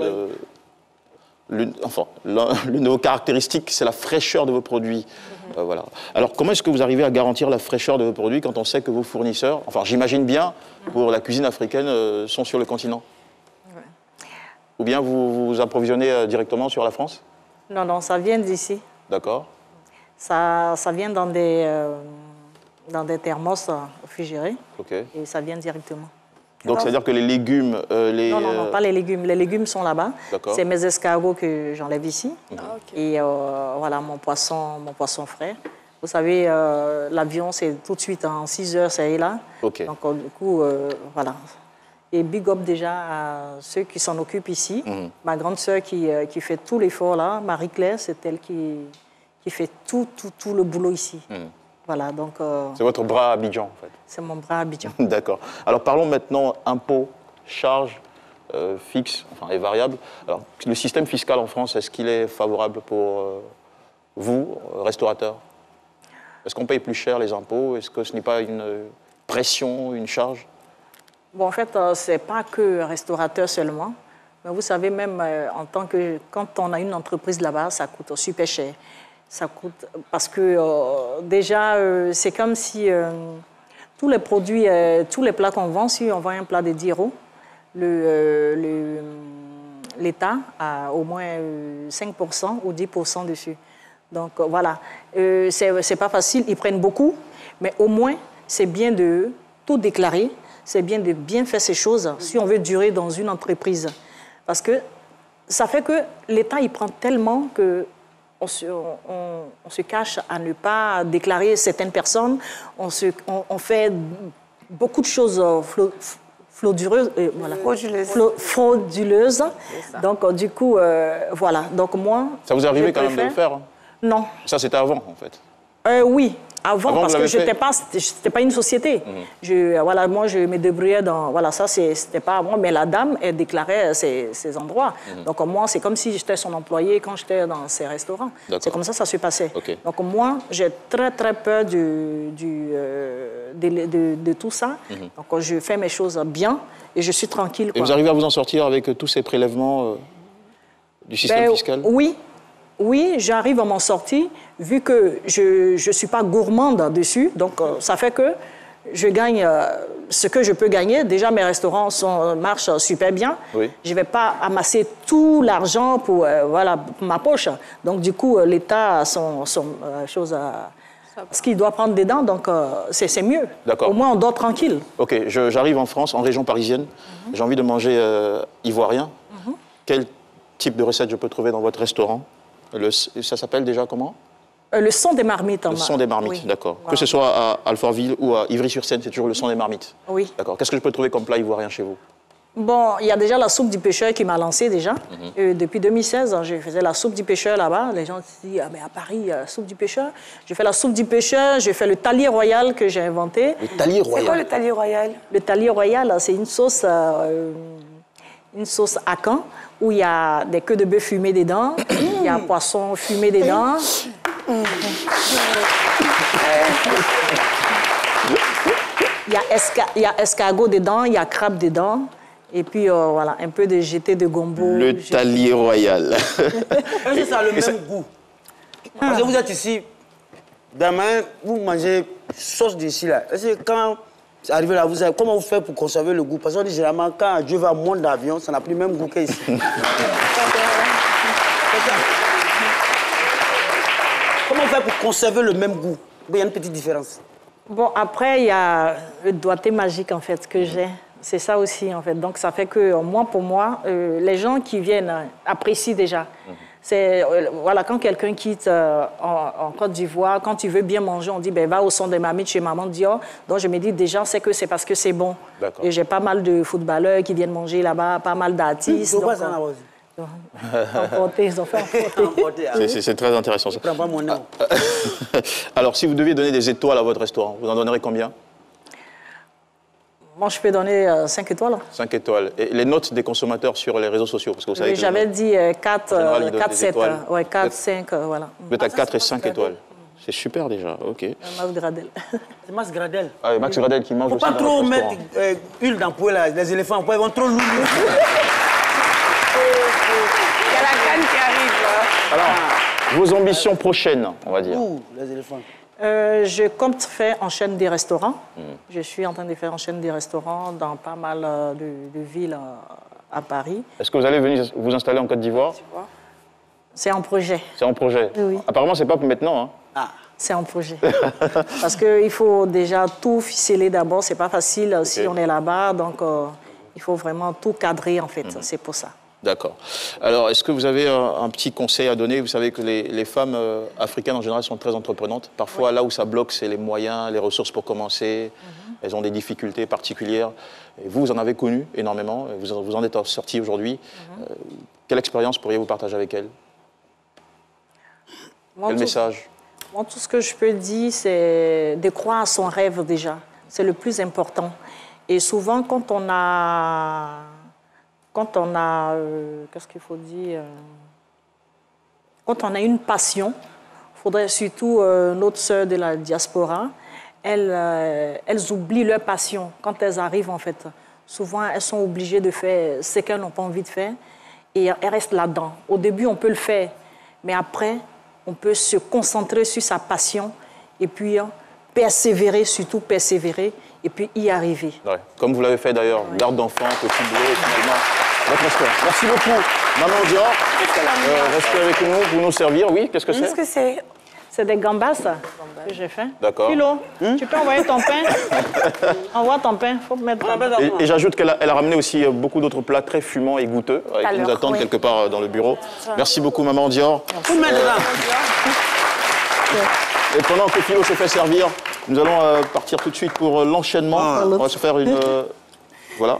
de vos caractéristiques, c'est la fraîcheur de vos produits. Voilà. Alors, comment est-ce que vous arrivez à garantir la fraîcheur de vos produits quand on sait que vos fournisseurs, enfin, j'imagine bien, pour la cuisine africaine, sont sur le continent? Ouais. Ou bien vous vous approvisionnez directement sur la France? Non, ça vient d'ici. D'accord. Ça vient dans des thermos réfrigérés. OK. Et ça vient directement. Donc, c'est-à-dire que les légumes... Non, pas les légumes. Les légumes sont là-bas. C'est mes escargots que j'enlève ici. Okay. Et voilà, mon poisson frais. Vous savez, l'avion, c'est tout de suite en 6 heures, c'est là. Okay. Donc, du coup, voilà. Et big up déjà à ceux qui s'en occupent ici. Ma grande sœur qui fait tout l'effort là, Marie-Claire, c'est elle qui fait tout le boulot ici. Voilà, donc... C'est votre bras à Abidjan, en fait. C'est mon bras à Abidjan. D'accord. Alors, parlons maintenant impôts, charges fixes et variables. Alors, le système fiscal en France, est-ce qu'il est favorable pour vous, restaurateurs? Est-ce qu'on paye plus cher les impôts? Est-ce que ce n'est pas une pression, une charge? Bon, en fait, ce n'est pas que restaurateur seulement. Mais vous savez, même quand on a une entreprise là-bas, ça coûte super cher. Ça coûte parce que déjà, c'est comme si tous les produits, tous les plats qu'on vend, si on vend un plat de 10 €, l'État a au moins 5% ou 10% dessus. Donc voilà, c'est pas facile, ils prennent beaucoup, mais au moins, c'est bien de tout déclarer, c'est bien de bien faire ces choses si on veut durer dans une entreprise. Parce que ça fait que l'État, il prend tellement que on se cache à ne pas déclarer certaines personnes. On fait beaucoup de choses frauduleuses. Frauduleuses. Donc, du coup, voilà. Donc, moi... Ça vous est arrivé quand même de le faire? Non. Ça, c'était avant, en fait? Oui. Avant, parce que c'était pas une société. Voilà, moi, je me débrouillais dans... Voilà, ça, c'était pas à moi. Mais la dame, elle déclarait ces endroits. Donc, moi, c'est comme si j'étais son employé quand j'étais dans ces restaurants. C'est comme ça que ça se passait. Donc, moi, j'ai très, très peur de tout ça. Donc, je fais mes choses bien et je suis tranquille. Et vous arrivez à vous en sortir avec tous ces prélèvements du système fiscal? Oui, j'arrive à m'en sortir, vu que je ne suis pas gourmande dessus. Donc, ça fait que je gagne ce que je peux gagner. Déjà, mes restaurants marchent super bien. Je ne vais pas amasser tout l'argent pour ma poche. Donc, du coup, l'État a son chose ce qu'il doit prendre dedans. Donc, c'est mieux. Au moins, on dort tranquille. OK, j'arrive en France, en région parisienne. J'ai envie de manger ivoirien. Quel type de recette je peux trouver dans votre restaurant? Ça s'appelle déjà comment? Le son des marmites. Le son des marmites, d'accord. Voilà. Que ce soit à Alfortville ou à Ivry-sur-Seine, c'est toujours le son des marmites? Oui. D'accord. Qu'est-ce que je peux trouver comme plat ivoirien chez vous? Bon, il y a déjà la soupe du pêcheur qui m'a lancé déjà. Depuis 2016, je faisais la soupe du pêcheur là-bas. Les gens se disent, ah, mais à Paris, soupe du pêcheur. J'ai fait la soupe du pêcheur, j'ai fait le talier royal que j'ai inventé. Le talier royal? C'est quoi le talier royal? Le talier royal, c'est une sauce à Caen où il y a des queues de bœuf fumées dedans, il y a poisson fumé dedans. Il y a escargot dedans, il y a crabe dedans. Et puis, voilà, un peu de jeté de gombo. Le talier royal. Est-ce que ça a le même goût? Parce que vous êtes ici, demain, vous mangez sauce d'ici, là. Est-ce que quand... Arrivé là, comment vous faites pour conserver le goût? Parce qu'on dit généralement, quand Dieu va monter d'avion, ça n'a plus le même goût qu'ici. Comment vous faites pour conserver le même goût? Il y a une petite différence. Bon, après, il y a le doigté magique, en fait, que j'ai. C'est ça aussi, en fait. Donc, ça fait que, pour moi, les gens qui viennent apprécient déjà. C'est, voilà, quand quelqu'un quitte en Côte d'Ivoire, quand tu veux bien manger, on dit, ben, va au son des marmites chez Maman Dior. Donc, je me dis déjà, c'est que c'est parce que c'est bon. Et j'ai pas mal de footballeurs qui viennent manger là-bas, pas mal d'artistes. Ils ont fait emporter. C'est très intéressant, ça. Je prends pas mon nom. Alors, si vous deviez donner des étoiles à votre restaurant, vous en donnerez combien? Moi, je peux donner 5 étoiles. 5 étoiles. Et les notes des consommateurs sur les réseaux sociaux, parce que vous savez. J'avais dit 4, 7. Ouais, 4, 5, voilà. Vous êtes à 4 et 5 étoiles. C'est super déjà, ok. Max Gradel. C'est Max Gradel. Ah oui, Max Gradel qui mange aussi. Faut pas trop mettre huile dans le poêle, là. Les éléphants, ils vont trop lourds. Il y a la canne qui arrive. Alors, vos ambitions prochaines, on va dire. Ouh, les éléphants. Je compte faire en chaîne des restaurants. Je suis en train de faire en chaîne des restaurants dans pas mal de villes à Paris. Est-ce que vous allez venir vous installer en Côte d'Ivoire? C'est en projet. C'est en projet? Oui. Apparemment, c'est pas pour maintenant. Hein. Ah. C'est en projet. Parce qu'il faut déjà tout ficeler d'abord. C'est pas facile si on est là-bas. Donc, il faut vraiment tout cadrer, en fait. C'est pour ça. D'accord. Alors, est-ce que vous avez un petit conseil à donner? Vous savez que les femmes africaines, en général, sont très entreprenantes. Parfois, là où ça bloque, c'est les moyens, les ressources pour commencer. Elles ont des difficultés particulières. Et vous en avez connu énormément. Vous en êtes sorti aujourd'hui. Quelle expérience pourriez-vous partager avec elles? Quel message? Moi, tout ce que je peux dire, c'est de croire à son rêve déjà. C'est le plus important. Et souvent, quand on a qu'est-ce qu'il faut dire? Quand on a une passion, il faudrait surtout notre sœur de la diaspora, elles oublient leur passion quand elles arrivent, en fait. Souvent, elles sont obligées de faire ce qu'elles n'ont pas envie de faire et elles restent là-dedans. Au début, on peut le faire, mais après, on peut se concentrer sur sa passion et puis persévérer, surtout persévérer, et puis y arriver. Ouais. Comme vous l'avez fait d'ailleurs, garde d'enfants, petit boulot, et finalement, votre restaurant. Merci beaucoup, Maman Dior. Restez avec nous pour nous servir. Oui, qu'est-ce que c'est? Qu'est-ce que c'est? C'est des gambas que j'ai fait. D'accord. Philo, tu peux envoyer ton pain? Envoie ton pain, il faut mettre ton pain. Et j'ajoute qu'elle a ramené aussi beaucoup d'autres plats très fumants et goûteux qui nous attendent quelque part dans le bureau. Merci beaucoup, Maman Dior. Et pendant que Philo se fait servir, nous allons partir tout de suite pour l'enchaînement. On va se faire une... voilà.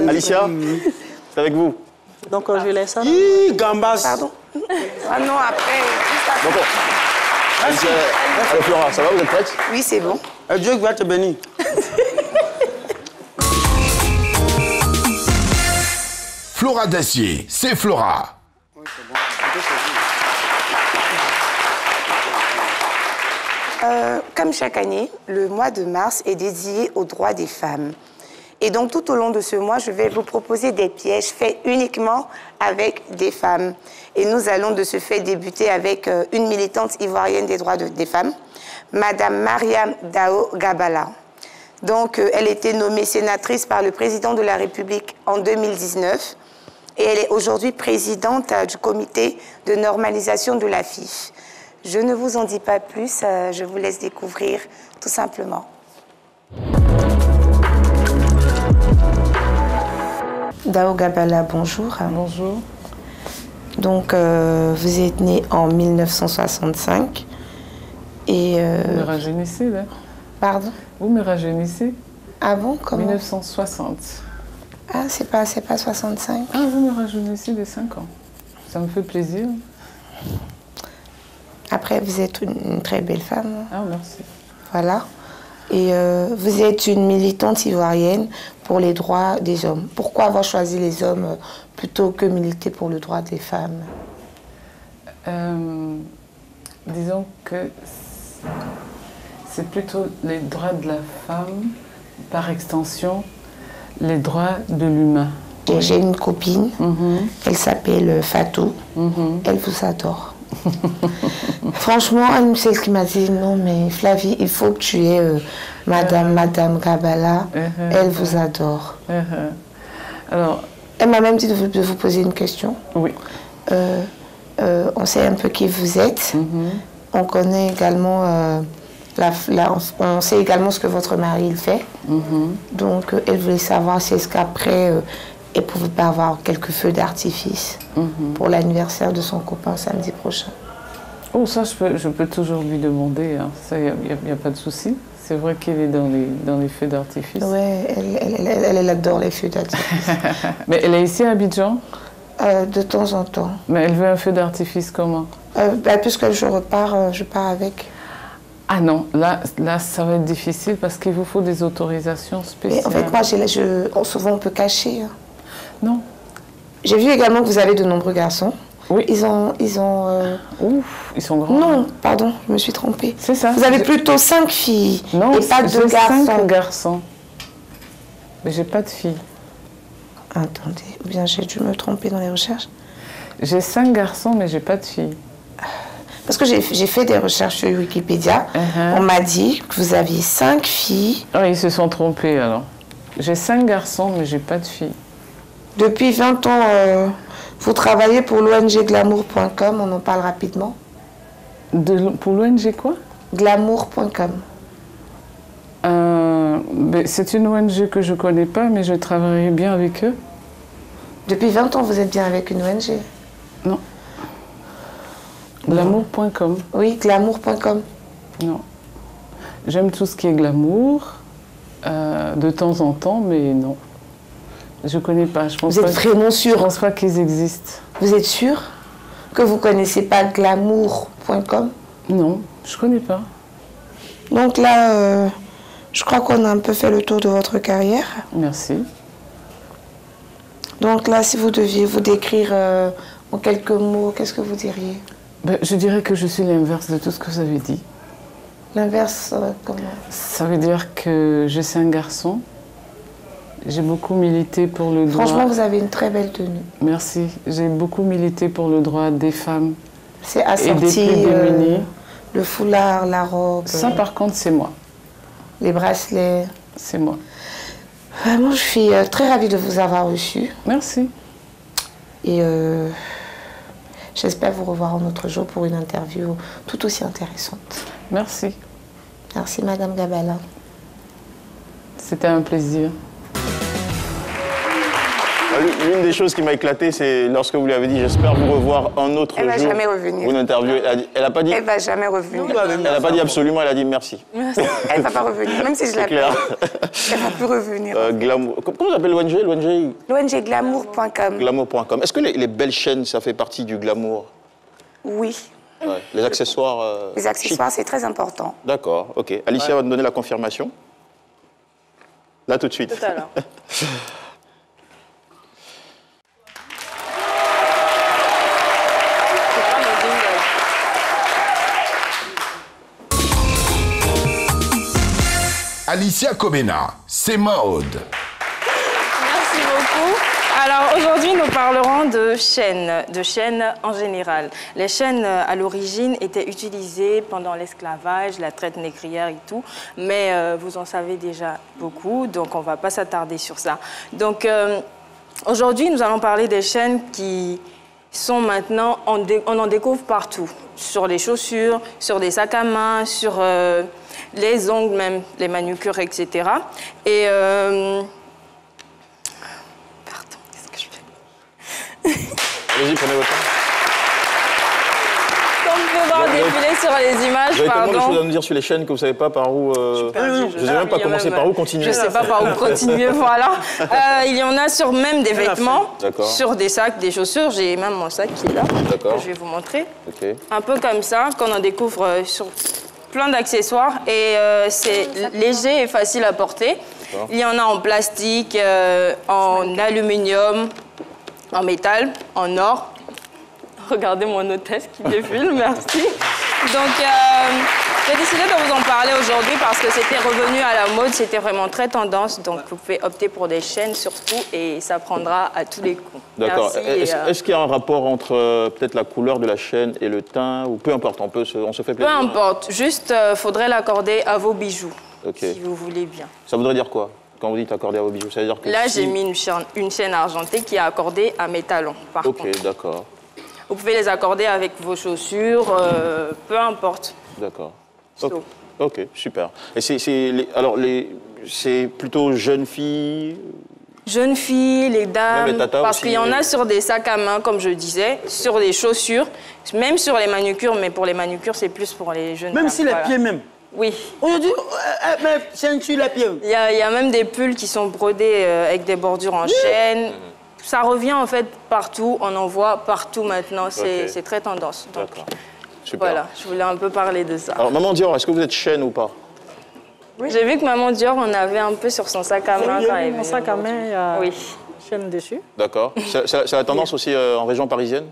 Alicia, c'est avec vous. Donc je laisse ça. Gambas. Pardon. Ah non, après, juste Donc, allez, Flora, ça va, vous êtes prête? Oui, c'est bon. Dieu va te bénir. Flora d'acier, c'est Flora. Comme chaque année, le mois de mars est dédié aux droits des femmes. Et donc, tout au long de ce mois, je vais vous proposer des pièges faits uniquement avec des femmes. Et nous allons de ce fait débuter avec une militante ivoirienne des droits des femmes, Madame Mariam Dao Gabala. Donc, elle était nommée sénatrice par le président de la République en 2019. Et elle est aujourd'hui présidente du comité de normalisation de la FIF. Je ne vous en dis pas plus, je vous laisse découvrir tout simplement. Dao Gabala, bonjour. Bonjour. Donc, vous êtes née en 1965 et... Vous me rajeunissez, là. Pardon? Vous me rajeunissez. Ah bon? Comment? 1960. Ah, c'est pas 65? Ah, vous me rajeunissez de 5 ans. Ça me fait plaisir. Après, vous êtes une très belle femme. Ah, merci. Voilà. Et vous êtes une militante ivoirienne pour les droits des hommes. Pourquoi avoir choisi les hommes plutôt que militer pour le droit des femmes? Disons que c'est plutôt les droits de la femme, par extension, les droits de l'humain. J'ai une copine, elle s'appelle Fatou, elle vous adore. Franchement, c'est ce qui m'a dit, non mais Flavie, il faut que tu aies Madame Gabala, elle vous adore. Alors, elle m'a même dit de vous poser une question. Oui. On sait un peu qui vous êtes, on connaît également... on sait également ce que votre mari il fait. Donc, elle voulait savoir si est-ce qu'après, elle pouvait pas avoir quelques feux d'artifice pour l'anniversaire de son copain samedi prochain. Oh, ça, je peux toujours lui demander. Hein. Ça, il n'y a pas de souci. C'est vrai qu'elle est dans les feux d'artifice. Oui, elle adore les feux d'artifice. Mais elle est ici à Abidjan? De temps en temps. Mais elle veut un feu d'artifice comment? Puisque je pars avec. Ah non, là, ça va être difficile parce qu'il vous faut des autorisations spéciales. Mais en fait, moi, souvent, on peut cacher. Hein. Non. J'ai vu également que vous avez de nombreux garçons. Oui. Ils ont Ouf, ils sont grands. Non, pardon, je me suis trompée. C'est ça. Vous avez plutôt 5 filles non, et pas de garçons. 5 garçons. Mais j'ai pas de filles. Attendez, ou bien j'ai dû me tromper dans les recherches. J'ai 5 garçons, mais j'ai pas de filles. Parce que j'ai fait des recherches sur Wikipédia. On m'a dit que vous aviez 5 filles. Oh, ils se sont trompés alors. J'ai 5 garçons, mais j'ai pas de filles. Depuis 20 ans, vous travaillez pour l'ONG glamour.com, on en parle rapidement. Pour l'ONG quoi? Glamour.com. C'est une ONG que je connais pas, mais je travaillerai bien avec eux. Depuis 20 ans, vous êtes bien avec une ONG? Non. Glamour.com. Oui, glamour.com. Non. J'aime tout ce qui est glamour, de temps en temps, mais non. Je connais pas. Vous êtes vraiment sûr? Je pense pas qu'ils existent. Vous êtes sûr que vous connaissez pas glamour.com? Non, je connais pas. Donc là, je crois qu'on a un peu fait le tour de votre carrière. Merci. Donc là, si vous deviez vous décrire en quelques mots, qu'est-ce que vous diriez? Je dirais que je suis l'inverse de tout ce que vous avez dit. L'inverse, comment? Ça veut dire que je suis un garçon. J'ai beaucoup milité pour le droit... Franchement, vous avez une très belle tenue. Merci. J'ai beaucoup milité pour le droit des femmes. C'est assorti, et des plus démunis. Le foulard, la robe... Ça, par contre, c'est moi. Les bracelets... C'est moi. Vraiment, je suis très ravie de vous avoir reçu. Merci. Et j'espère vous revoir un autre jour pour une interview tout aussi intéressante. Merci. Merci, Madame Gabala. C'était un plaisir. L'une des choses qui m'a éclaté, c'est lorsque vous lui avez dit « J'espère vous revoir un autre jour ». Elle va jamais revenir. Une interview. Elle n'a pas dit... Elle va jamais revenir. Elle n'a pas dit absolument, elle a dit merci. Elle va pas revenir, même si je l'appelle. Elle va plus revenir. Glamour. Comment s'appelle l'ONG? L'ONG glamour.com. Glamour.com. Est-ce que les belles chaînes, ça fait partie du glamour? Oui. Ouais. Les accessoires... Les accessoires, c'est très important. D'accord, ok. Alicia va nous donner la confirmation. Là, tout de suite. Tout à l'heure. Alicia Comena, c'est Maude. Merci beaucoup. Alors aujourd'hui, nous parlerons de chaînes en général. Les chaînes à l'origine étaient utilisées pendant l'esclavage, la traite négrière et tout, mais vous en savez déjà beaucoup, donc on ne va pas s'attarder sur ça. Donc aujourd'hui, nous allons parler des chaînes qui sont maintenant, on en découvre partout, sur les chaussures, sur des sacs à main, sur les ongles même, les manucures, etc. Et pardon, qu'est-ce que je fais? Allez-y, prenez votre temps. Comme vous pouvez voir défiler sur les images, Vous avez tellement de choses à pardon. nous dire sur les chaînes que vous ne savez pas par où... Je ne sais même pas commencer par où continuer. Je ne sais pas par où continuer, voilà. Il y en a sur même des vêtements, sur des sacs, des chaussures. J'ai même mon sac qui est là, que je vais vous montrer. Okay. Un peu comme ça, qu'on en découvre sur plein d'accessoires. Et c'est léger et facile à porter. Il y en a en plastique, en aluminium, en métal, en or. Regardez mon hôtesse qui défile, merci. Donc, j'ai décidé de vous en parler aujourd'hui parce que c'était revenu à la mode, c'était vraiment très tendance. Donc, vous pouvez opter pour des chaînes surtout et ça prendra à tous les coups. D'accord. Est-ce qu'il y a un rapport entre peut-être la couleur de la chaîne et le teint ou peu importe, on se fait plaisir? Peu importe, juste faudrait l'accorder à vos bijoux, si vous voulez bien. Ça voudrait dire quoi quand vous dites accorder à vos bijoux? Ça veut dire que là, j'ai mis une chaîne argentée qui est accordée à mes talons, par contre. Ok, d'accord. Vous pouvez les accorder avec vos chaussures, peu importe. D'accord. Ok, super. Et c'est plutôt jeunes filles? Jeunes filles, les dames, les tatas parce aussi, qu'il y en a sur des sacs à main, comme je disais, sur des chaussures, même sur les manucures, mais pour les manucures, c'est plus pour les jeunes Même dames, si les pieds même? Oui. Aujourd'hui, chaîne sur les pieds. Il y a même des pulls qui sont brodés avec des bordures en chêne. Ça revient en fait partout, on en voit partout maintenant, c'est très tendance. D'accord, super. Voilà, je voulais un peu parler de ça. Alors, Maman Dior, est-ce que vous êtes chaîne ou pas? Oui. J'ai vu que Maman Dior en avait un peu sur son sac à main quand elle est Mon sac à main, il y a chaîne dessus. D'accord. C'est la tendance aussi en région parisienne?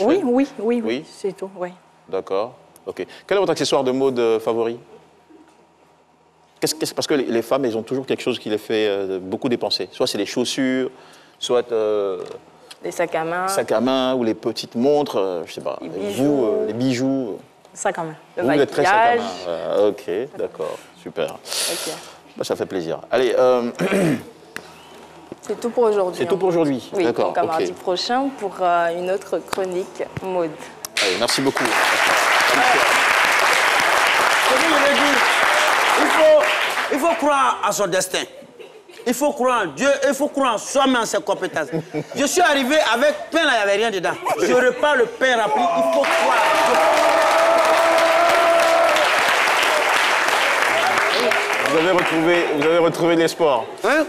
Oui, c'est tout, oui. D'accord, ok. Quel est votre accessoire de mode favori? Parce que les femmes, elles ont toujours quelque chose qui les fait beaucoup dépenser. Soit c'est les chaussures, soit les sacs à main. Sacs à main ou les petites montres, je sais pas. Les bijoux. Les bijoux. Sac à main. Le vous êtes très sac à maquillage. main. Ok, d'accord, super. Ok. Bah, ça fait plaisir. Allez, c'est tout pour aujourd'hui. c'est tout pour aujourd'hui. Oui, D'accord. donc à mardi prochain pour une autre chronique mode. Allez, merci beaucoup. Il faut croire à son destin. Il faut croire en Dieu, il faut croire en soi-même, en ses compétences. Je suis arrivé avec pain, là, il n'y avait rien dedans. Je repars le pain rempli, il faut croire en Dieu. Vous avez retrouvé de l'espoir. Hein?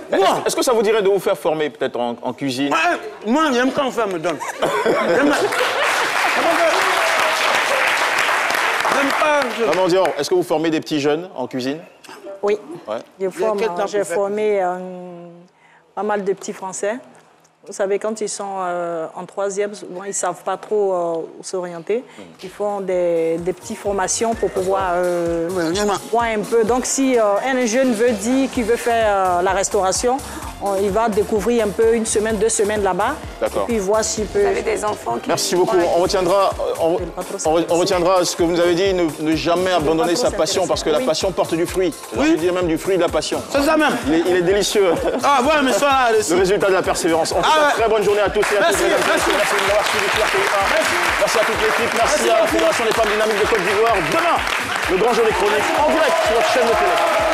Est-ce que ça vous dirait de vous faire former peut-être en cuisine? Moi, j'aime quand on fait me donne. Maman Dior, est-ce que vous formez des petits jeunes en cuisine? Oui. Ouais. J'ai formé pas mal de petits Français. Vous savez, quand ils sont en troisième, souvent, ils ne savent pas trop où s'orienter. Ils font des petites formations pour pouvoir voir un peu. Donc, si un jeune veut dire qu'il veut faire la restauration, il va découvrir un peu 1 semaine, 2 semaines là-bas. D'accord. Puis voir s'il peut... Vous avez des enfants qui... Merci beaucoup. On retiendra ce que vous nous avez dit, ne jamais abandonner sa passion, parce que la passion porte du fruit. Je veux dire même du fruit de la passion. C'est ça même. Il est délicieux. Ah, voilà, mais ça, là, le résultat de la persévérance. En tout cas, très bonne journée à tous et à toutes. Merci de nous avoir suivis. Merci à toute l'équipe. Merci à la Fédération des femmes dynamiques de Côte d'Ivoire. Demain, le grand jeu des chroniques en direct sur votre chaîne de télé.